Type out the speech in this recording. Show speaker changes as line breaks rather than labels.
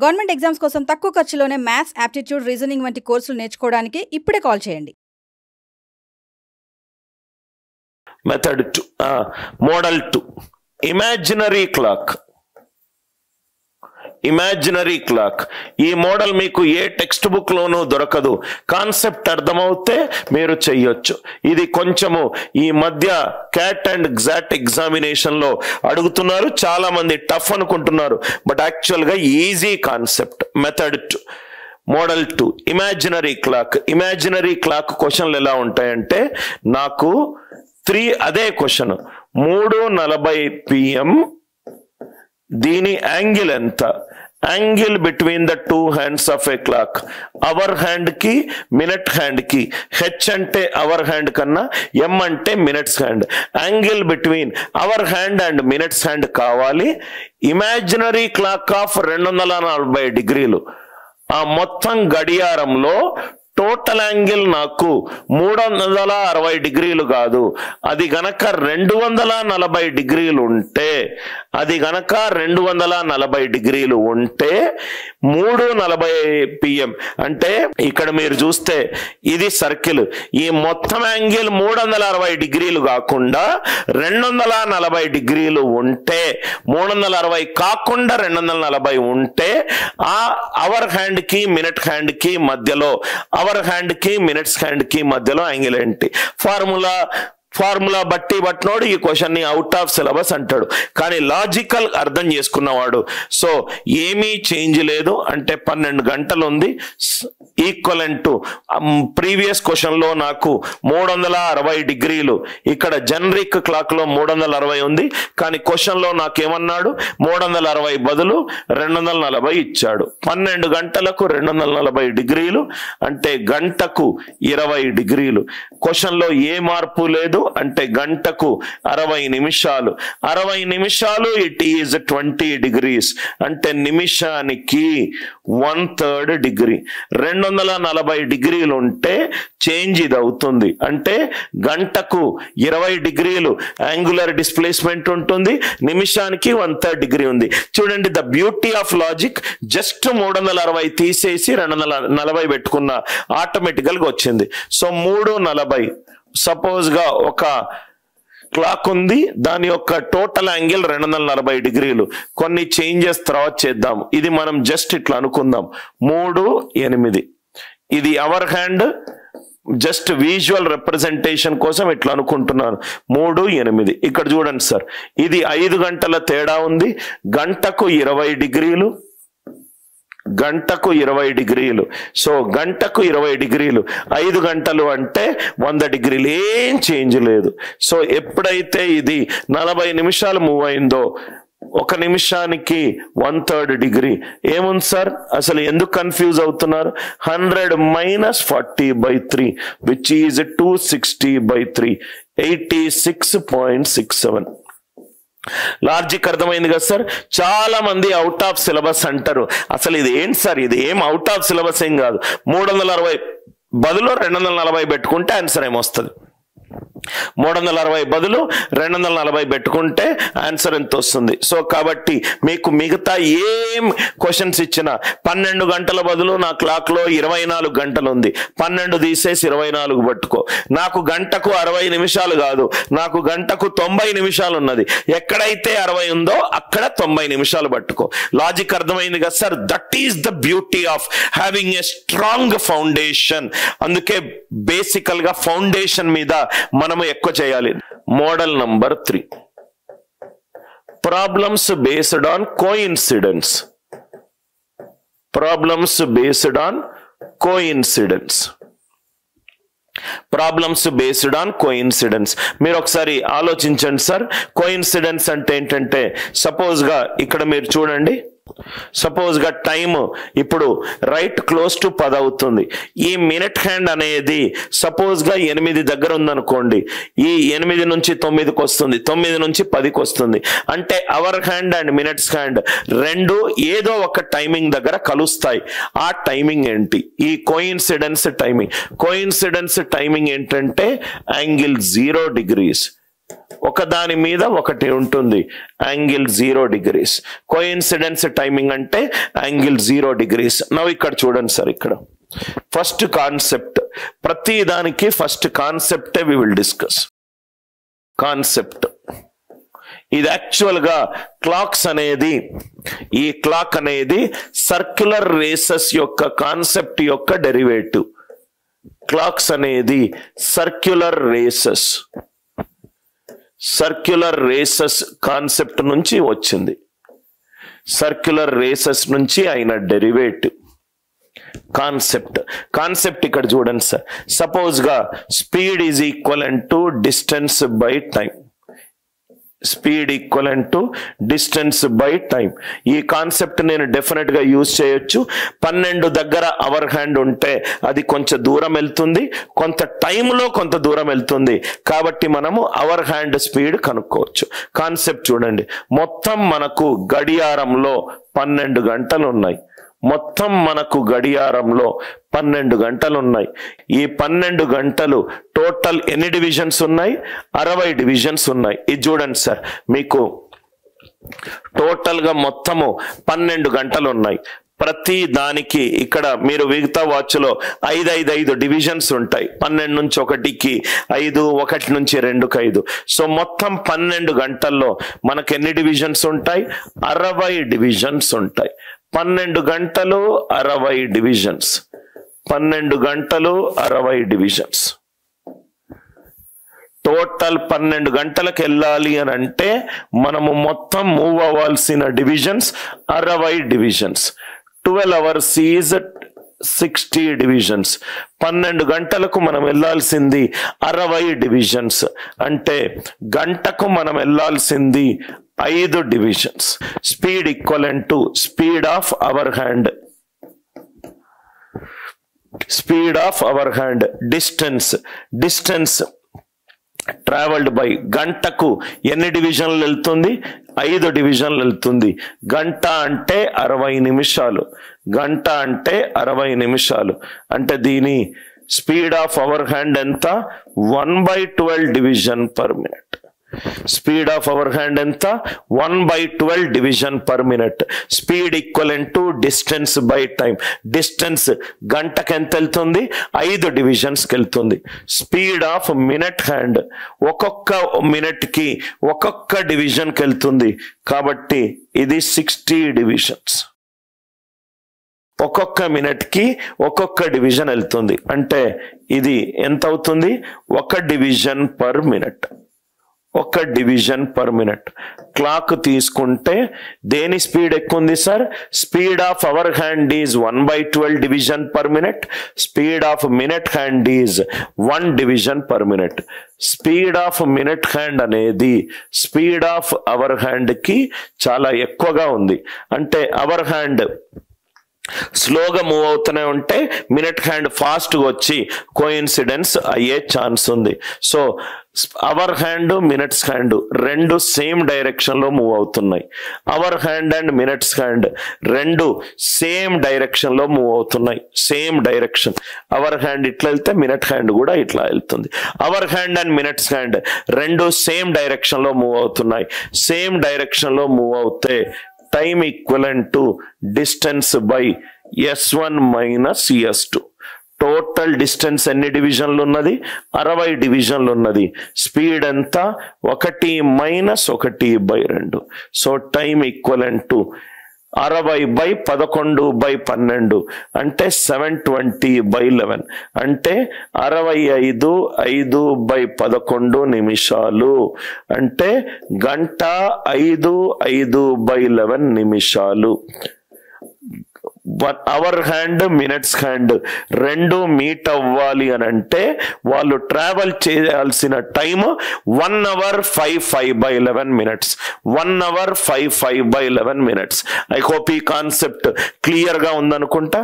Government exams కోసం తక్కువ ఖర్చులోనే maths, aptitude, reasoning వంటి కోర్సులు నేర్చుకోవడానికి ఇప్పుడే కాల్ చేయండి.
Method 2, model 2, imaginary clock. Imaginary clock ఈ మోడల్ మీకు ఏ టెక్స్ట్ బుక్ లోనూ దొరకదు. కాన్సెప్ట్ అర్థమవుతే మీరు చెయ్యొచ్చు. ఇది కొంచెము ఈ మధ్య క్యాట్ అండ్ గ్జాట్ ఎగ్జామినేషన్ లో అడుగుతున్నారు, చాలా మంది టఫ్ అనుకుంటున్నారు, బట్ యాక్చువల్ గా easy concept. Method 2, model 2, imaginary clock. Imaginary clock క్వశ్చన్లు ఎలా ఉంటాయంటే, నాకు 3 అదే క్వశ్చన్ 3:40 PM, దీని యాంగిల్ ఎంత? Angle between the 2 hands of a clock. Hour hand కి మినిట్ హ్యాండ్ కి, హెచ్ అంటే అవర్ హ్యాండ్ కన్నా ఎం అంటే minutes hand. Angle between hour hand and minutes hand కావాలి. ఇమాజినరీ క్లాక్ ఆఫ్ 240 డిగ్రీలు. ఆ మొత్తం గడియారంలో టోటల్ యాంగిల్ నాకు 360 డిగ్రీలు కాదు, అది గనక 240 డిగ్రీలు ఉంటే, అది గనక 240 డిగ్రీలు ఉంటే 3:40 PM అంటే ఇక్కడ మీరు చూస్తే ఇది సర్కిల్. ఈ మొత్తం యాంగిల్ 360 డిగ్రీలు కాకుండా 240 డిగ్రీలు ఉంటే, 360 కాకుండా 240 ఉంటే, ఆ అవర్ హ్యాండ్ కి మినిట్ హ్యాండ్ కి మధ్యలో, అవర్ హ్యాండ్ కి మినిట్స్ హ్యాండ్ కి మధ్యలో యాంగిల్ ఏంటి? ఫార్ములా బట్టినోడు ఈ క్వశ్చన్ ని అవుట్ ఆఫ్ సిలబస్ అంటాడు. కానీ లాజికల్ అర్థం చేసుకున్నవాడు, సో ఏమీ చేంజ్ లేదు అంటే 12 గంటలు ఉంది, ఈక్వలెంట్ టు ప్రీవియస్ క్వశ్చన్ లో నాకు 360 డిగ్రీలు, ఇక్కడ జనరిక్ క్లాక్ లో 360 ఉంది, కానీ క్వశ్చన్ లో నాకేమన్నాడు 360 బదులు 240 ఇచ్చాడు. 12 గంటలకు 240 డిగ్రీలు అంటే గంటకు 20 డిగ్రీలు. క్వశ్చన్ లో ఏ మార్పు లేదు అంటే గంటకు 60 నిమిషాలు. 60 నిమిషాలు ఇట్ ఈజ్ 20 డిగ్రీస్ అంటే నిమిషానికి 1/3 డిగ్రీ. 240 డిగ్రీలు ఉంటే చేంజ్ ఇది అవుతుంది అంటే గంటకు 20 డిగ్రీలు యాంగులర్ డిస్ప్లేస్మెంట్ ఉంటుంది, నిమిషానికి 1/3 డిగ్రీ ఉంది. చూడండి the beauty of logic. Just 360 తీసేసి 240 పెట్టుకున్న ఆటోమేటికల్ గా వచ్చింది. సో 3:40 సపోజ్ గా ఒక క్లాక్ ఉంది, దాని యొక్క టోటల్ యాంగిల్ 240 డిగ్రీలు. కొన్ని చేంజెస్ తర్వాత చేద్దాం. ఇది మనం జస్ట్ ఇట్లా అనుకుందాం 3:8. ఇది hour hand, just visual representation కోసం ఇట్లా అనుకుంటున్నాను 3:8. ఇక్కడ చూడండి సార్, ఇది 5 గంటల తేడా ఉంది, గంటకు 20 డిగ్రీలు, గంటకు 20 డిగ్రీలు. సో గంటకు 20 డిగ్రీలు, 5 గంటలు అంటే 100 డిగ్రీలు, ఏం చేంజ్ లేదు. సో ఎప్పుడైతే ఇది 40 నిమిషాలు మూవ్ అయిందో, 1 నిమిషానికి 1/3 డిగ్రీ. ఏముంది సార్, అసలు ఎందుకు కన్ఫ్యూజ్ అవుతున్నారు? 100 - 40/3 విచ్ ఈజ్ 260/3, 86.67. లాజిక్ అర్థమైంది కదా సార్? చాలా మంది అవుట్ ఆఫ్ సిలబస్ అంటారు. అసలు ఇది ఏంటి సార్, ఇది ఏం అవుట్ ఆఫ్ సిలబస్ ఏం కాదు. 360 బదులు 240 పెట్టుకుంటే ఆన్సర్ ఏమొస్తుంది? 360 బదులు 240 పెట్టుకుంటే ఆన్సర్ ఎంత వస్తుంది? సో కాబట్టి మీకు మిగతా ఏం క్వశ్చన్స్ ఇచ్చినా 12 గంటల బదులు నా క్లాక్ లో 24 గంటలు ఉంది, 12 తీసేసి 24 పట్టుకో. నాకు గంటకు 60 నిమిషాలు కాదు, నాకు గంటకు 90 నిమిషాలు ఉన్నది. ఎక్కడైతే 60 ఉందో అక్కడ 90 నిమిషాలు పట్టుకో. లాజిక్ అర్థమైంది కదా sir? That is the beauty of having a strong foundation. అందుకే బేసికల్ గా ఫౌండేషన్ మీద మనము ఎక్కువ చేయాలి. Model number 3, problems based on coincidence. Problems based on coincidence. Problems based on coincidence. మీరు ఒకసారి ఆలోచించండి సార్. కోఇన్సిడెన్స్ అంటే ఏంటంటే, సపోజ్ గా ఇక్కడ మీరు చూడండి, సపోజ్ గా టైమ్ ఇప్పుడు రైట్ క్లోజ్ టు 10 అవుతుంది. ఈ మినిట్ హ్యాండ్ అనేది సపోజ్ గా 8 దగ్గర ఉందనుకోండి, ఈ 8 నుంచి 9కి వస్తుంది, 9 నుంచి 10కి వస్తుంది. అంటే hour hand and minutes hand రెండు ఏదో ఒక టైమింగ్ దగ్గర కలుస్తాయి. ఆ టైమింగ్ ఏంటి? ఈ కోఇన్సిడెన్స్ టైమింగ్. కోఇన్సిడెన్స్ టైమింగ్ ఏంటంటే యాంగిల్ 0 డిగ్రీస్. ఒకదాని మీద ఒకటి ఉంటుంది, యాంగిల్ 0 degrees. కోఇన్సిడెన్స్ టైమింగ్ అంటే యాంగిల్ 0 degrees. నవ్వు ఇక్కడ చూడండి సార్, ఇక్కడ ఫస్ట్ కాన్సెప్ట్, ప్రతి దానికి ఫస్ట్ కాన్సెప్టే వి విల్ డిస్కస్. కాన్సెప్ట్ ఇది యాక్చువల్ గా క్లాక్స్ అనేది, ఈ క్లాక్ అనేది సర్క్యులర్ రేసెస్ యొక్క కాన్సెప్ట్ యొక్క డెరివేటివ్. క్లాక్స్ అనేది సర్క్యులర్ రేసెస్ కాన్సెప్ట్ నుంచి వచ్చింది. సర్క్యులర్ రేసెస్ నుంచి అయిన డెరివేటివ్ కాన్సెప్ట్ ఇక్కడ చూడండి సార్. సపోజ్ గా speed is equivalent to distance by time. Speed equivalent to distance by time. ఈ కాన్సెప్ట్ నేను డెఫినెట్ గా యూజ్ చేయొచ్చు. 12 దగ్గర అవర్ హ్యాండ్ ఉంటే అది కొంచెం దూరం వెళ్తుంది, కొంత టైంలో కొంత దూరం వెళ్తుంది. కాబట్టి మనము అవర్ హ్యాండ్ స్పీడ్ కనుక్కోవచ్చు. కాన్సెప్ట్ చూడండి, మొత్తం మనకు గడియారంలో 12 గంటలు ఉన్నాయి. మొత్తం మనకు గడియారంలో 12 గంటలు ఉన్నాయి. ఈ 12 గంటలు టోటల్ ఎన్ని డివిజన్స్ ఉన్నాయి? 60 డివిజన్స్ ఉన్నాయి. ఇది చూడండి సార్, మీకు టోటల్ గా మొత్తము 12 గంటలు ఉన్నాయి. ప్రతి దానికి ఇక్కడ మీరు మిగతా వాచ్ లో 5 డివిజన్స్ ఉంటాయి. 12 నుంచి 1కి 5, 1 నుంచి 2కి 5. సో మొత్తం 12 గంటల్లో మనకు ఎన్ని డివిజన్స్ ఉంటాయి? 60 డివిజన్స్ ఉంటాయి. 12 గంటలు 60 డివిజన్స్. 12 గంటలు 60 డివిజన్స్. టోటల్ 12 గంటలకు వెళ్ళాలి అని అంటే మనము మొత్తం మూవ్ అవ్వాల్సిన divisions 60 divisions. 12 hours is 60 divisions. 12 గంటలకు మనం వెళ్ళాల్సింది 60 డివిజన్స్. అంటే గంటకు మనం వెళ్ళాల్సింది 5 divisions. Speed equivalent to speed of our hand. Speed of our hand. Distance travelled by. గంటకు ఎన్ని డివిజన్లు వెళ్తుంది? 5 డివిజన్లు వెళ్తుంది. గంట అంటే 60 నిమిషాలు. గంట అంటే 60 నిమిషాలు. అంటే దీని స్పీడ్ ఆఫ్ అవర్ హ్యాండ్ ఎంత? 1/12 division per minute. Speed of our hand ఎంత? 1/12 division per minute. Speed equivalent to distance by time. Distance గంటకి ఎంత వెళ్తుంది? 5 డివిజన్స్కి వెళ్తుంది. స్పీడ్ ఆఫ్ మినిట్ హ్యాండ్, ఒక్కొక్క మినిట్ కి ఒక్కొక్క డివిజన్కి వెళ్తుంది. కాబట్టి ఇది 60 డివిజన్స్. ఒక్కొక్క మినిట్ కి ఒక్కొక్క డివిజన్ వెళ్తుంది. అంటే ఇది ఎంత అవుతుంది? 1 division per minute. 1 division per minute. Clock తీసుకుంటే దేని స్పీడ్ ఎక్కువ ఉంది sir? Speed of our hand is 1/12 division per minute. Speed of minute hand is 1 division per minute. Speed of minute hand అనేది స్పీడ్ ఆఫ్ అవర్ హ్యాండ్ కి చాలా ఎక్కువగా ఉంది. అంటే అవర్ హ్యాండ్ స్లోగా మూవ్ అవుతూనే ఉంటే మినిట్ హ్యాండ్ ఫాస్ట్గా వచ్చి కోఇన్సిడెన్స్ అయ్యే ఛాన్స్ ఉంది. So hour hand minutes hand రెండు సేమ్ డైరెక్షన్ లో మూవ్ అవుతున్నాయి. Hour hand and minutes hand రెండు సేమ్ డైరెక్షన్ లో మూవ్ అవుతున్నాయి. Same direction. అవర్ హ్యాండ్ ఇట్లా వెళ్తే మినిట్ హ్యాండ్ కూడా ఇట్లా వెళ్తుంది. Hour hand and minutes hand రెండు సేమ్ డైరెక్షన్ లో మూవ్ అవుతున్నాయి. సేమ్ డైరెక్షన్ లో మూవ్ అవుతే time equivalent to distance by S1 minus S2. Total distance ఎన్ని డివిజన్లు ఉన్నది? 60 డివిజన్లు ఉన్నది. స్పీడ్ ఎంత? 1 minus 1/2. So time equivalent to 60/11/12 అంటే 720/11 అంటే 65/5/11 నిమిషాలు. అంటే గంట 5/5/11 నిమిషాలు. అవర్ హ్యాండ్ మినిట్స్ హ్యాండ్ రెండు మీట్ అవ్వాలి అని అంటే వాళ్ళు ట్రావెల్ చేయాల్సిన time 1 hour 5/5/11 minutes. 1 hour 5/5/11 minutes. I hope ఈ కాన్సెప్ట్ క్లియర్ గా ఉందనుకుంటా.